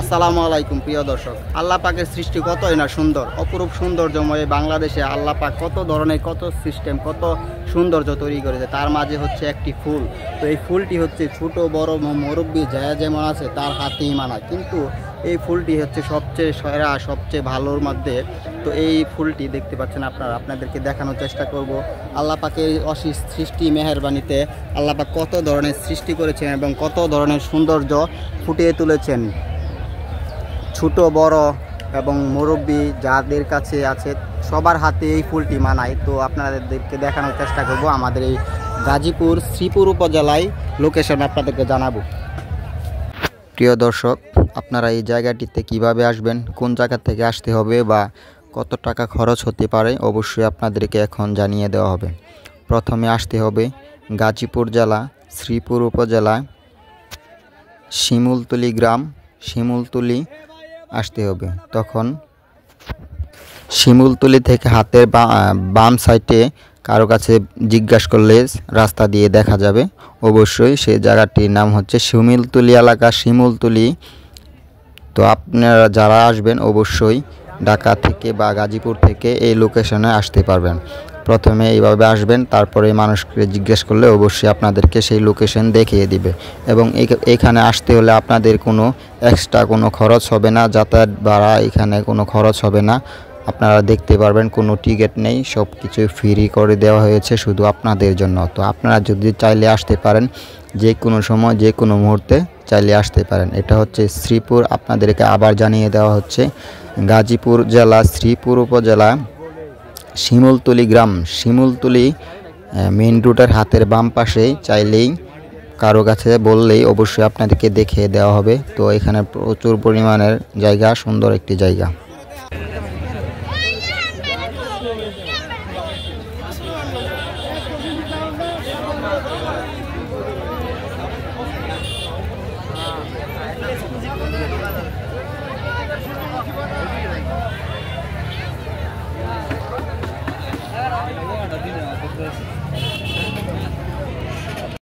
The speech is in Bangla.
আসসালামু আলাইকুম প্রিয় দর্শক, আল্লাহ পাকের সৃষ্টি কতই না সুন্দর, অপরূপ সৌন্দর্যময় বাংলাদেশে আল্লাহ পাক কত ধরনের কত সিস্টেম কত সৌন্দর্য তৈরি করেছে। তার মাঝে হচ্ছে একটি ফুল। তো এই ফুলটি হচ্ছে ছোট বড় মুরব্বি যা যেমন আছে তার হাতেই মানায়, কিন্তু এই ফুলটি হচ্ছে সবচেয়ে সেরা সবচেয়ে ভালোর মধ্যে। তো এই ফুলটি দেখতে পাচ্ছেন আপনারা, আপনাদেরকে দেখানোর চেষ্টা করব আল্লাহ পাকের অশেষ সৃষ্টি মেহেরবানিতে আল্লাহ পাক কত ধরনের সৃষ্টি করেছেন এবং কত ধরনের সৌন্দর্য ফুটিয়ে তুলেছেন। ছোট বড় এবং মুরব্বি যাদের কাছে আছে সবার হাতে এই ফুলটি মানায়। তো আপনাদেরকে দেখানোর চেষ্টা করব আমাদের এই গাজীপুর শ্রীপুর উপজেলায় লোকেশন আপনাদেরকে জানাবো। প্রিয় দর্শক, আপনারা এই জায়গাটিতে কিভাবে আসবেন, কোন জায়গা থেকে আসতে হবে বা কত টাকা খরচ হতে পারে অবশ্যই আপনাদেরকে এখন জানিয়ে দেওয়া হবে। প্রথমে আসতে হবে গাজীপুর জেলা শ্রীপুর উপজেলা শিমুলতলি গ্রাম, শিমুলতলি আসতে হবে। তখন শিমুলতলি থেকে হাতের বাম সাইডে কারো কাছে জিজ্ঞাসা করলে রাস্তা দিয়ে দেখা যাবে। অবশ্যই সেই জায়গাটির নাম হচ্ছে শিমুলতলি এলাকা, শিমুলতলি। তো আপনারা যারা আসবেন অবশ্যই ঢাকা থেকে বা গাজীপুর থেকে এই লোকেশনে আসতে পারবেন। প্রথমে এইভাবে আসবেন, তারপরে মানুষকে জিজ্ঞেস করলে অবশ্যই আপনাদেরকে সেই লোকেশন দেখিয়ে দিবে। এবং এখানে আসতে হলে আপনাদের কোনো এক্সট্রা কোনো খরচ হবে না, যাতায়াত ভাড়া এখানে কোনো খরচ হবে না। আপনারা দেখতে পারবেন কোনো টিকিট নেই, সব কিছু ফ্রি করে দেওয়া হয়েছে শুধু আপনাদের জন্য। তো আপনারা যদি চাইলে আসতে পারেন, যে কোনো সময় যে কোনো মুহূর্তে চাইলে আসতে পারেন। এটা হচ্ছে শ্রীপুর, আপনাদেরকে আবার জানিয়ে দেওয়া হচ্ছে গাজীপুর জেলা শ্রীপুর উপজেলা শিমুলতলি গ্রাম, শিমুলতলি মেইন রোডের হাতের বাম পাশেই। চাইলেই কারো কাছে বললেই অবশ্যই আপনাদেরকে দেখিয়ে দেওয়া হবে। তো এখানে প্রচুর পরিমাণের জায়গা, সুন্দর একটি জায়গা।